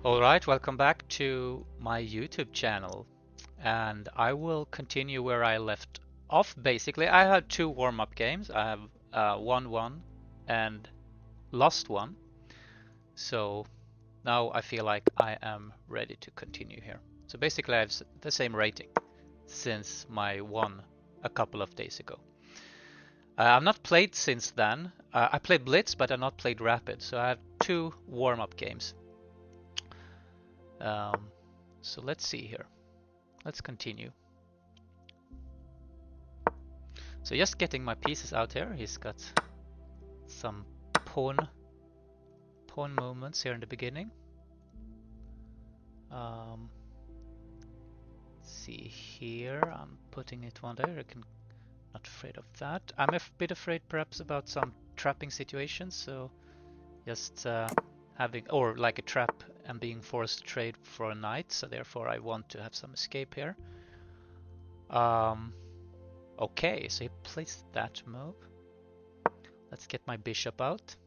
Alright, welcome back to my YouTube channel. And I will continue where I left off. Basically, I had two warm-up games. I have won one and lost one. So now I feel like I am ready to continue here. So basically I have the same rating since my one a couple of days ago. I've not played since then. I played Blitz, but I've not played Rapid. So I have two warm-up games. So let's see here. Let's continue. So just getting my pieces out here. He's got some pawn movements here in the beginning. See here, I'm putting it one there. Not afraid of that. I'm a bit afraid perhaps about some trapping situations. So just having, or like a trap and being forced to trade for a knight. So therefore I want to have some escape here. Okay, so he placed that move. Let's get my bishop out.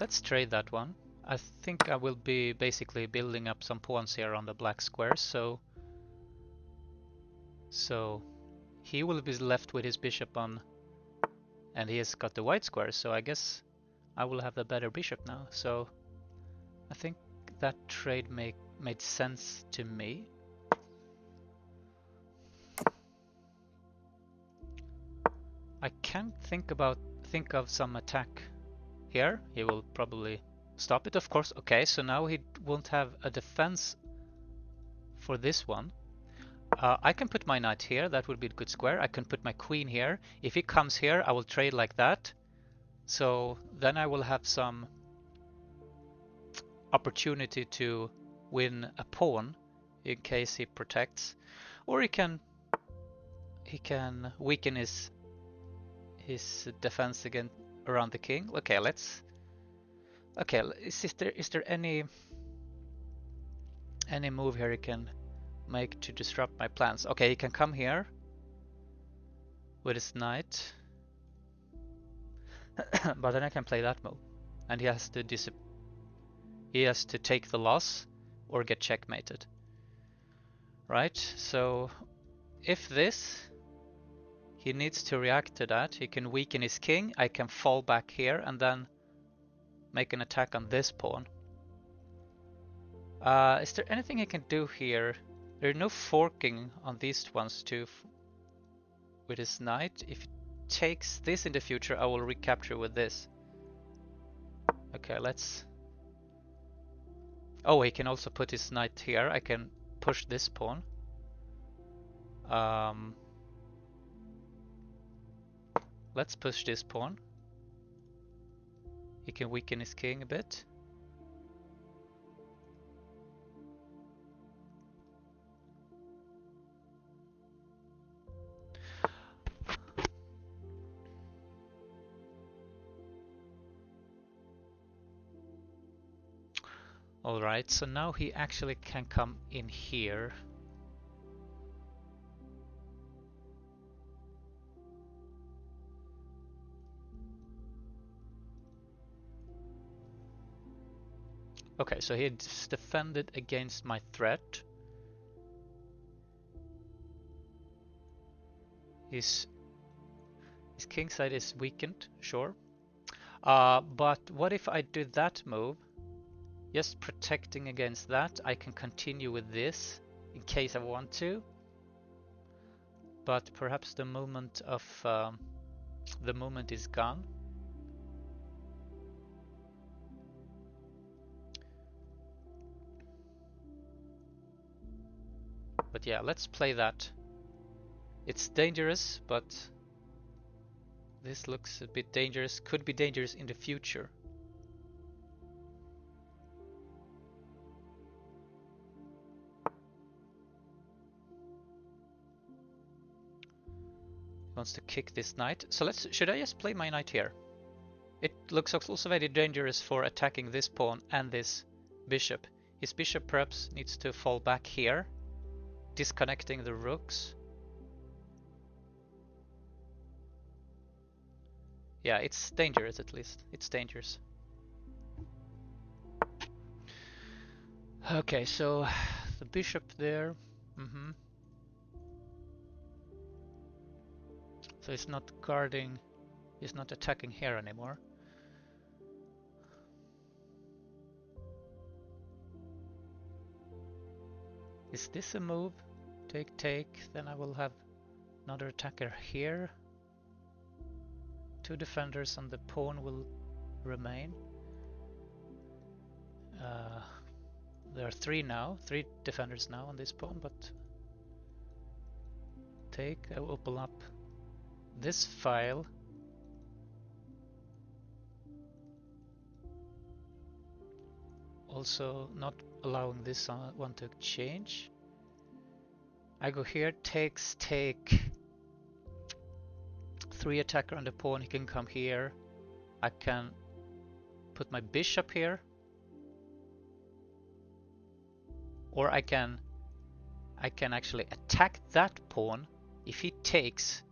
Let's trade that one. I think I will be basically building up some pawns here on the black squares, so he will be left with his bishop on, and he has got the white squares, so I guess I will have the better bishop now. So I think that trade made sense to me. I can think of some attack here. He will probably stop it, of course. Okay, so now he won't have a defense for this one. I can put my knight here, that would be a good square. I can put my queen here. If he comes here, I will trade like that. So then I will have some opportunity to win a pawn in case he protects. Or he can weaken his defense again around the king. Okay, is there any move here he can make to disrupt my plans? Okay, he can come here with his knight. But then I can play that move. And he has to take the loss or get checkmated. Right? So if he needs to react to that. He can weaken his king. I can fall back here and then make an attack on this pawn. Is there anything he can do here? There's no forking on these ones too with his knight. If he takes this in the future, I will recapture with this. Okay, let's... Oh, he can also put his knight here. I can push this pawn. Let's push this pawn. He can weaken his king a bit. Alright, so now he actually can come in here. Okay, so he's defended against my threat. His king side is weakened, sure. But what if I do that move? Just protecting against that. I can continue with this in case I want to. But perhaps the movement is gone. But yeah, let's play that. It's dangerous, but this looks a bit dangerous. Could be dangerous in the future. Wants to kick this knight. So should I just play my knight here? It looks also very dangerous for attacking this pawn and this bishop. His bishop perhaps needs to fall back here, disconnecting the rooks. Yeah, it's dangerous at least. It's dangerous. Okay, so the bishop there. So it's not guarding, he's not attacking here anymore. Is this a move? Take, take, then I will have another attacker here. Two defenders and the pawn will remain. There are three defenders now on this pawn, but take, I will open up this file. Also not allowing this one to change. I go here, takes, take. Three attacker on the pawn, he can come here. I can put my bishop here. Or I can actually attack that pawn. If he takes,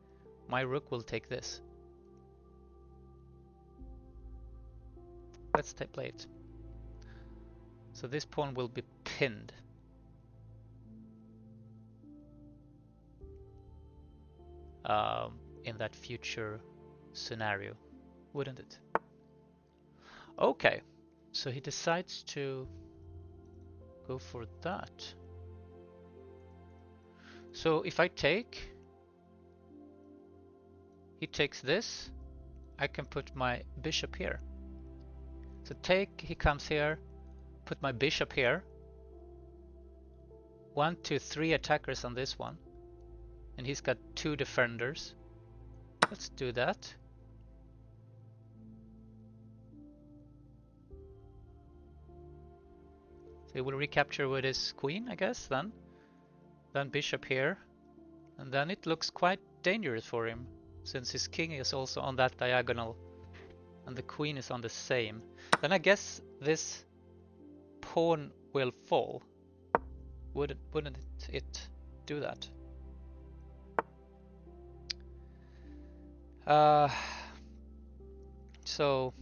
my rook will take this. Let's play it. So this pawn will be pinned. In that future scenario, wouldn't it? Okay, so he decides to go for that. So if I take, he takes this, I can put my bishop here. So take, he comes here, put my bishop here. 1, 2, 3 attackers on this one. And he's got 2 defenders. Let's do that. So he will recapture with his queen, I guess, then. Then bishop here. And then it looks quite dangerous for him, since his king is also on that diagonal. And the queen is on the same. Then I guess this pawn will fall. Wouldn't it do that? So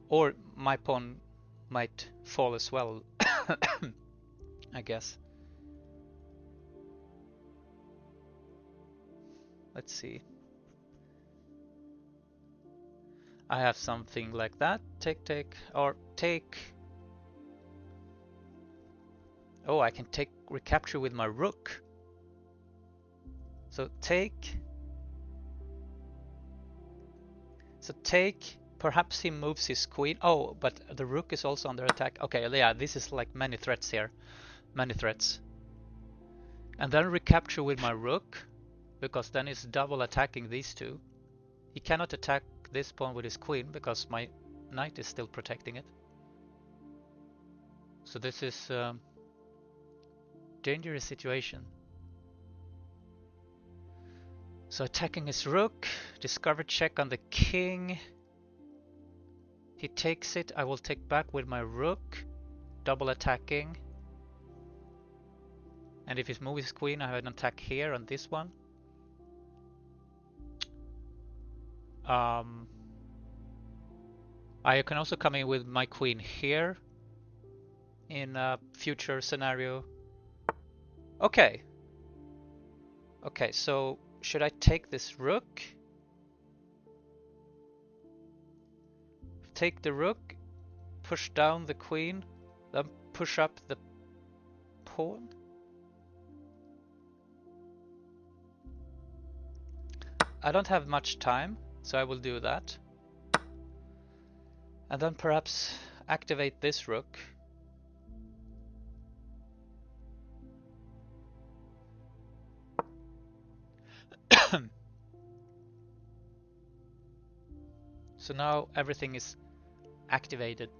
or my pawn might fall as well, I guess. Let's see. I have something like that. Take, take, or take. Oh, I can take recapture with my rook. So take. So take. Perhaps he moves his queen. Oh, but the rook is also under attack. Okay, yeah, this is like many threats here. Many threats. And then recapture with my rook, because then it's double attacking these two. He cannot attack this pawn with his queen because my knight is still protecting it. So this is a dangerous situation. So attacking his rook, discover check on the king. He takes it, I will take back with my rook, double attacking. And if he moves his queen, I have an attack here on this one. I can also come in with my queen here in a future scenario. Okay. Okay, so should I take this rook? Take the rook, push down the queen, then push up the pawn? I don't have much time, so I will do that. And then perhaps activate this rook. So now everything is activated.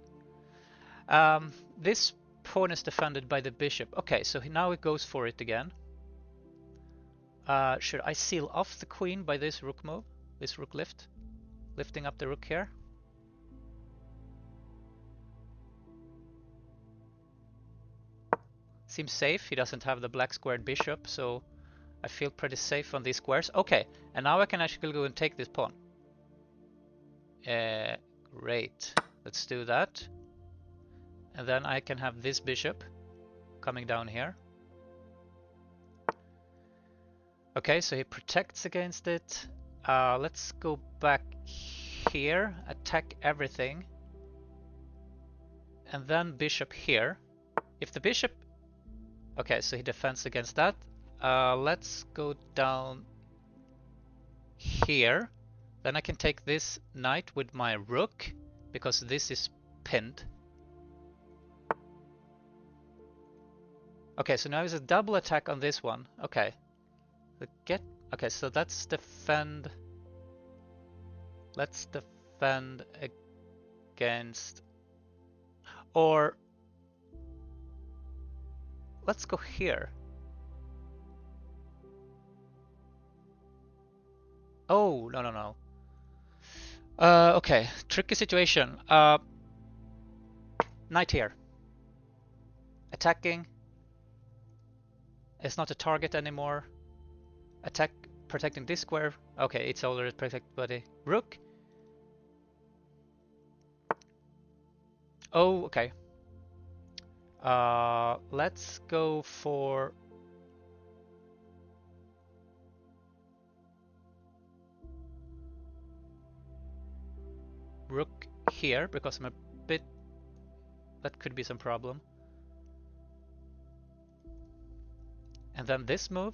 This pawn is defended by the bishop. Okay, so now it goes for it again. Should I seal off the queen by this rook move? This rook lift? Lifting up the rook here? Seems safe. He doesn't have the black squared bishop, so I feel pretty safe on these squares. Okay, and now I can actually go and take this pawn. Great. Let's do that. And then I can have this bishop coming down here. Okay, so he protects against it. Let's go back here, attack everything. And then bishop here. If the bishop... Okay, so he defends against that. Let's go down here. Then I can take this knight with my rook, because this is pinned. Okay, so now it's a double attack on this one. Okay. Okay, so let's defend. Let's defend against... Or... Let's go here. Oh, no. Okay, tricky situation. Knight here. Attacking. It's not a target anymore. Attack, protecting this square. Okay, it's already protected by the rook. Oh, okay. Let's go for... rook here, because I'm a bit... That could be some problem. And then this move.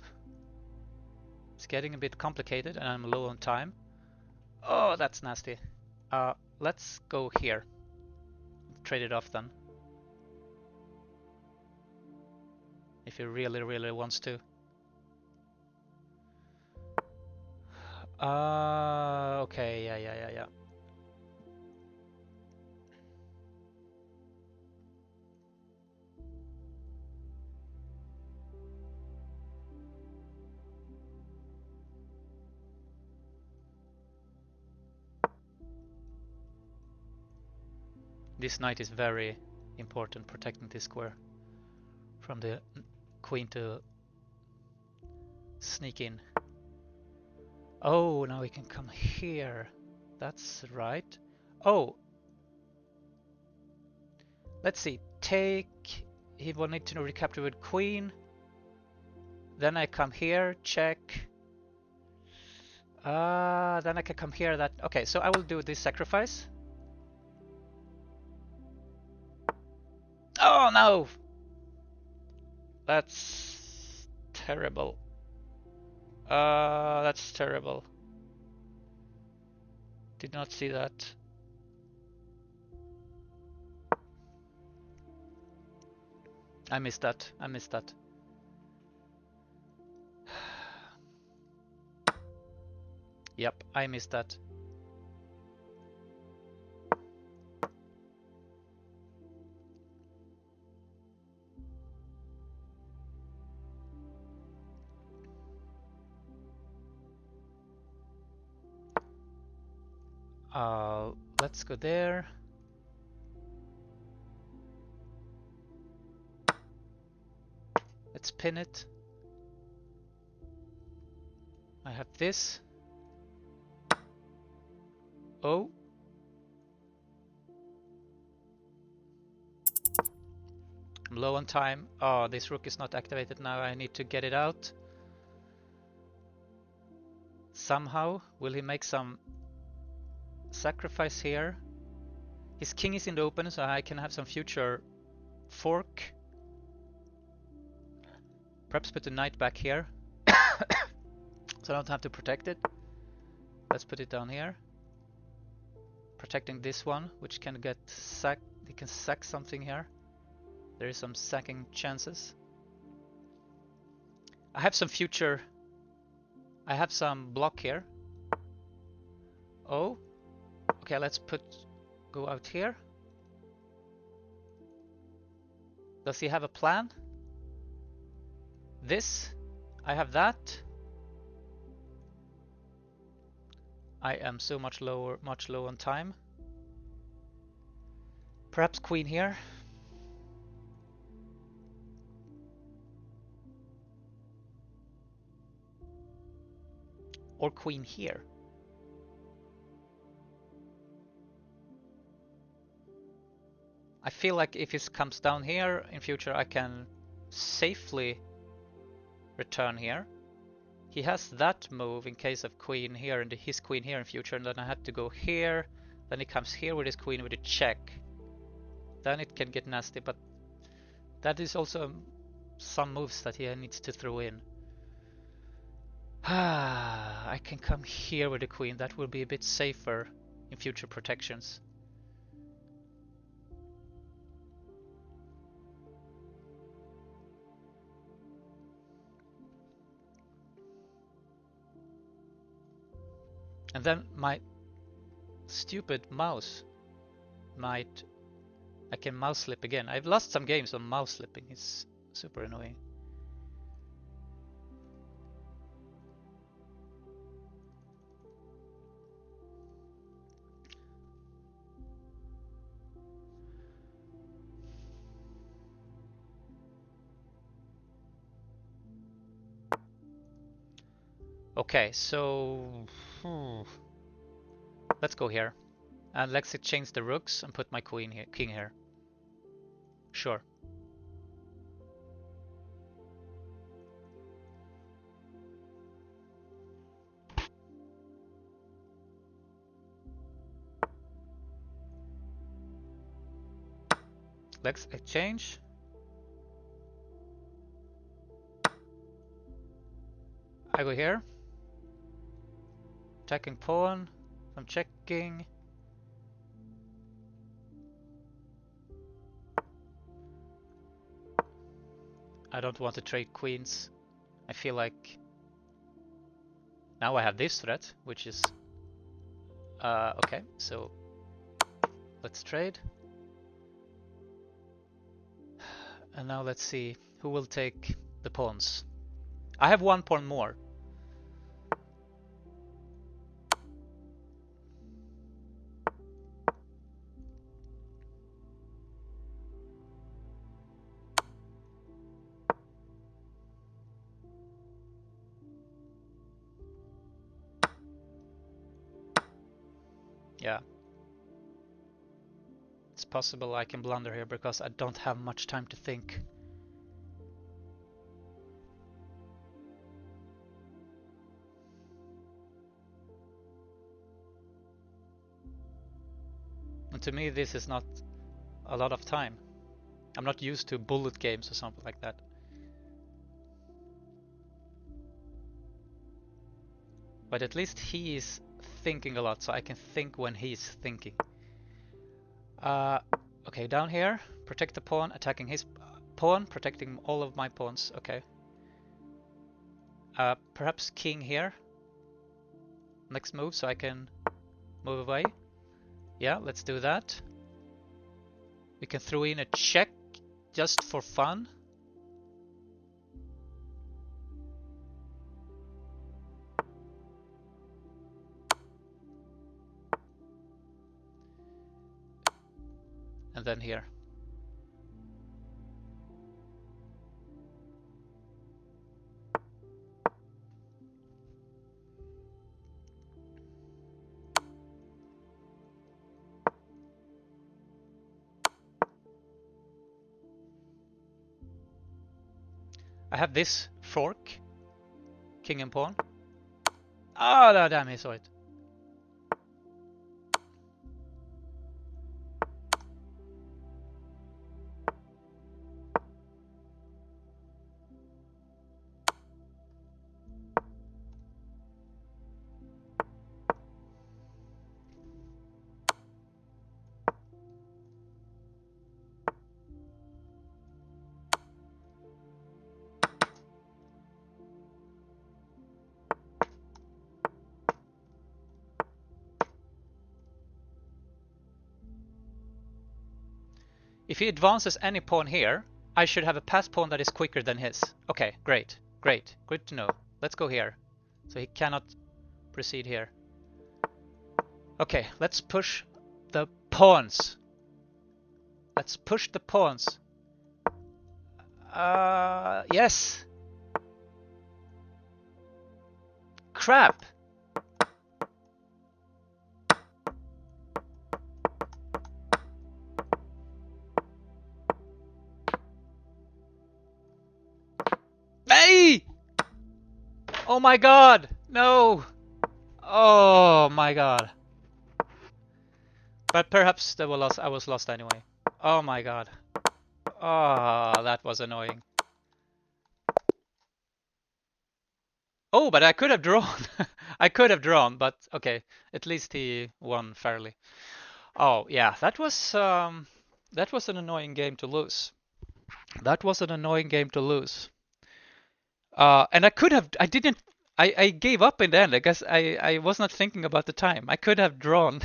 It's getting a bit complicated and I'm low on time. Oh, that's nasty. Let's go here. Trade it off then. If he really wants to. Okay, yeah. This knight is very important, protecting this square from the queen to sneak in. Oh, now we can come here. That's right. Oh, let's see. Take. He will need to recapture with queen. Then I come here. Check. Then I can come here. That okay. So I will do this sacrifice. Oh no! That's terrible. That's terrible. Did not see that. I missed that. Yep, I missed that. Let's go there. Let's pin it. I have this. Oh. I'm low on time. Oh, this rook is not activated now. I need to get it out. Somehow. Will he make some sacrifice here? His king is in the open, so I can have some future fork. Perhaps put the knight back here. So I don't have to protect it. Let's put it down here. Protecting this one, which can get sacked. He can sack something here. There is some sacking chances. I have some future. I have some block here. Oh. Okay, let's go out here. Does he have a plan? This. I have that. I am so much low on time. Perhaps queen here. or queen here. I feel like if he comes down here in future, I can safely return here. He has that move in case of queen here and his queen here in future, and then I had to go here. Then he comes here with his queen with a check. Then it can get nasty, but that is also some moves that he needs to throw in. I can come here with the queen. That will be a bit safer in future protections. And then my stupid mouse might... I can mouse slip again. I've lost some games on mouse slipping. It's super annoying. Okay, so let's go here. And let's exchange the rooks and put my queen here, king here. Sure. Let's exchange. I go here. Attacking pawn. I'm checking. I don't want to trade queens. I feel like now I have this threat, which is okay. So let's trade. And now let's see who will take the pawns. I have one pawn more. Yeah. It's possible I can blunder here because I don't have much time to think. And to me this is not a lot of time. I'm not used to bullet games or something like that. But at least he is thinking a lot, so I can think when he's thinking. Okay, down here, protect the pawn, attacking his pawn, protecting all of my pawns. Okay. Perhaps king here. Next move, so I can move away. Yeah, let's do that. We can throw in a check just for fun. And then here. I have this fork, king and pawn. Oh, no, damn, he saw it. If he advances any pawn here, I should have a pass pawn that is quicker than his. Okay, great, great, good to know. Let's go here. So he cannot proceed here. Okay, let's push the pawns. Let's push the pawns. Yes. Crap. Oh my god! No! Oh my god. But perhaps I was lost anyway. Oh my god. Oh, that was annoying. Oh, but I could have drawn. I could have drawn, but okay. At least he won fairly. Oh yeah, that was an annoying game to lose. That was an annoying game to lose. And I could have. I didn't. I gave up in the end. I guess I was not thinking about the time. I could have drawn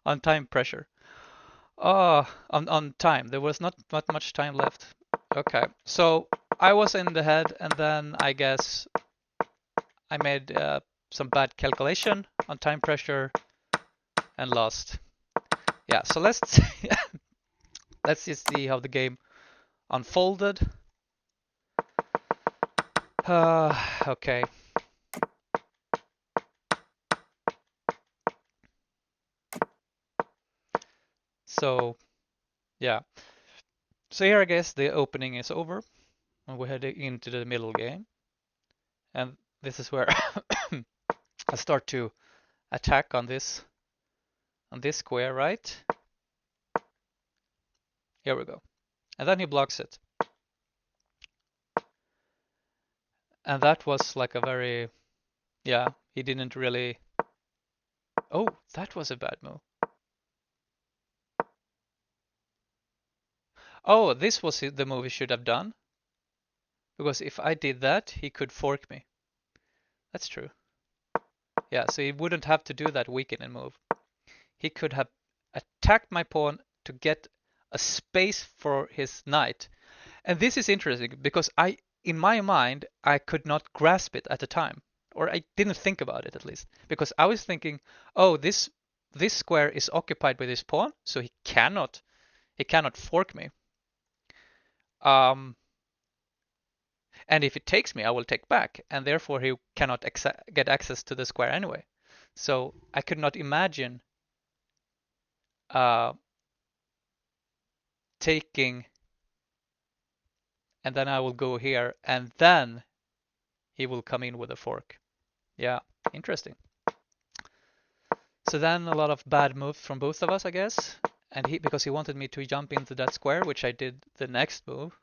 on time pressure. Oh, on time. There was not much time left. Okay, so I was in the head, and then I guess I made some bad calculation on time pressure and lost. Yeah, so let's just see how the game unfolded. Okay. So yeah. So here I guess the opening is over, and we're heading into the middle game, and this is where I start to attack on this square, right? Here we go. And then he blocks it. And that was like a very, yeah, he didn't really. Oh, that was a bad move. Oh, this was the move he should have done. Because if I did that, he could fork me. That's true. Yeah, so he wouldn't have to do that weakening move. He could have attacked my pawn to get a space for his knight. And this is interesting because in my mind, I could not grasp it at the time, or I didn't think about it at least, because I was thinking, oh, this square is occupied by this pawn, so he cannot fork me. And if it takes me, I will take back, and therefore he cannot get access to the square anyway. So I could not imagine uh, taking, and then I will go here, and then he will come in with a fork. Yeah, interesting. So then a lot of bad moves from both of us, I guess. And because he wanted me to jump into that square, which I did the next move.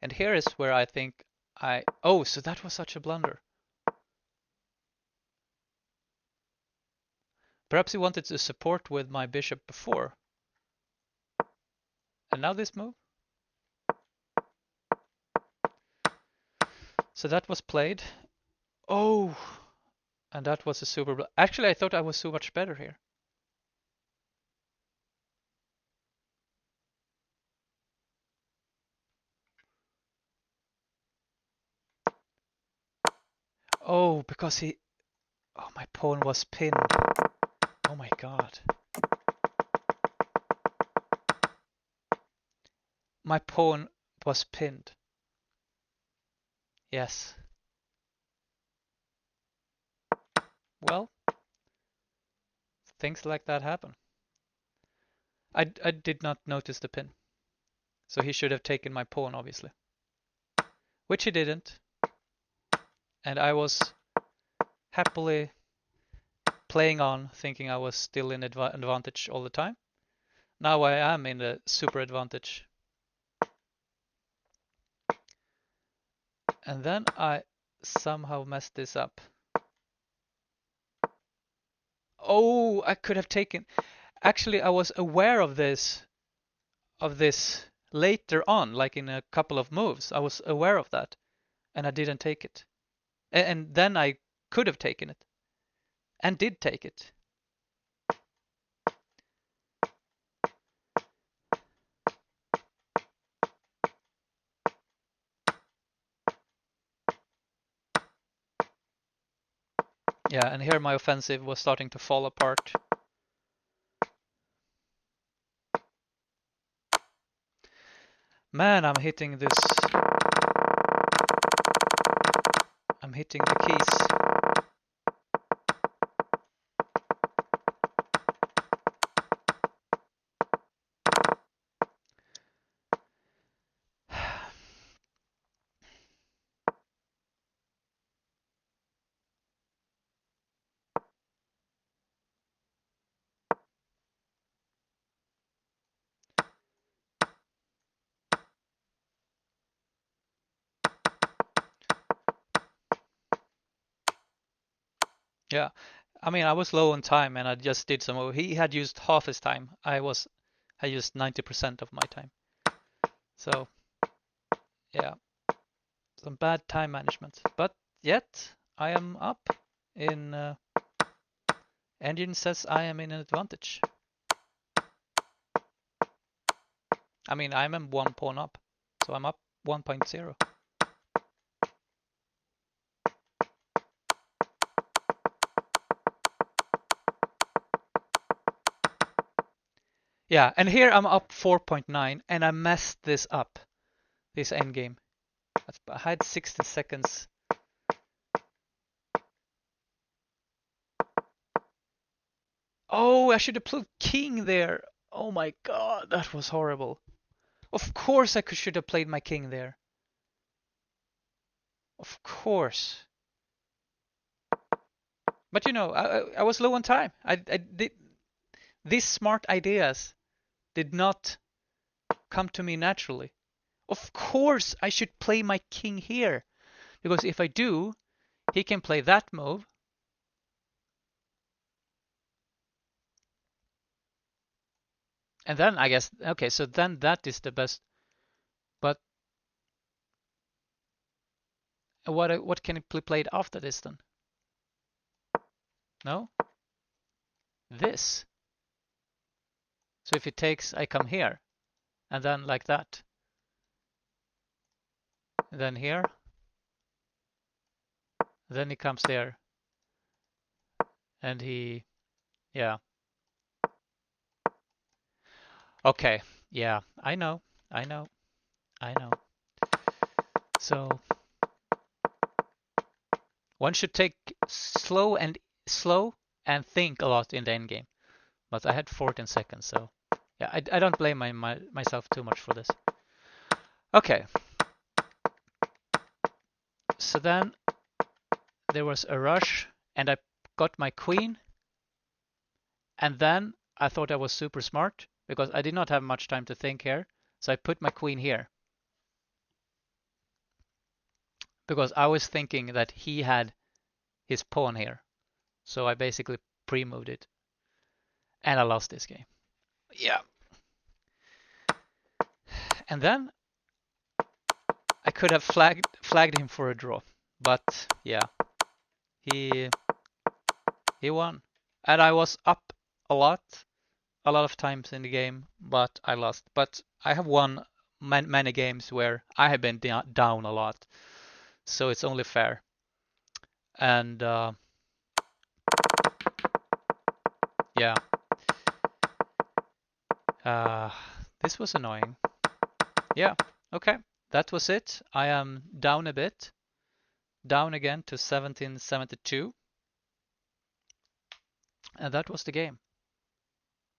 And here is where I think oh, so that was such a blunder. Perhaps he wanted to support with my bishop before. And now this move. So that was played. Oh, and that was a super. Actually, I thought I was so much better here. Oh, because he. Oh, my pawn was pinned. Oh my god. My pawn was pinned. Yes. Well, things like that happen. I did not notice the pin. So he should have taken my pawn, obviously. Which he didn't. And I was happily playing on, thinking I was still in advantage all the time. Now I am in the super advantage. And then I somehow messed this up. Oh, I could have taken. Actually, I was aware of this later on, like in a couple of moves. I was aware of that, and I didn't take it. And then I could have taken it, and did take it. Yeah, and here my offensive was starting to fall apart. Man, I'm hitting this. I'm hitting the keys. Yeah. I mean, I was low on time and I just did some. He had used half his time. I used 90% of my time. So yeah, some bad time management. But yet I am up in. Engine says I am in an advantage. I mean, I'm one pawn up, so I'm up 1.0. Yeah, and here I'm up 4.9, and I messed this up, this endgame. I had 60 seconds. Oh, I should have put king there. Oh my god, that was horrible. Of course I should have played my king there. Of course. But you know, I was low on time. I did these smart ideas did not come to me naturally. Of course I should play my king here, because if I do, he can play that move. And then I guess, okay, so then that is the best. But what can it be played after this then? No? This. So if it takes, I come here, and then like that. And then here. Then he comes there. And he, yeah. Okay, yeah, I know, I know, I know. So one should take slow and think a lot in the end game. But I had 14 seconds, so yeah, I don't blame myself too much for this. Okay, so then there was a rush, and I got my queen, and then I thought I was super smart because I did not have much time to think here, so I put my queen here because I was thinking that he had his pawn here, so I basically pre-moved it, and I lost this game. Yeah, and then I could have flagged him for a draw, but yeah, he he won, and I was up a lot of times in the game, but I lost. But I have won many games where I have been down a lot, so it's only fair. And yeah, uh, this was annoying. Yeah, okay, that was it. I am down a bit, down again to 1772, and that was the game.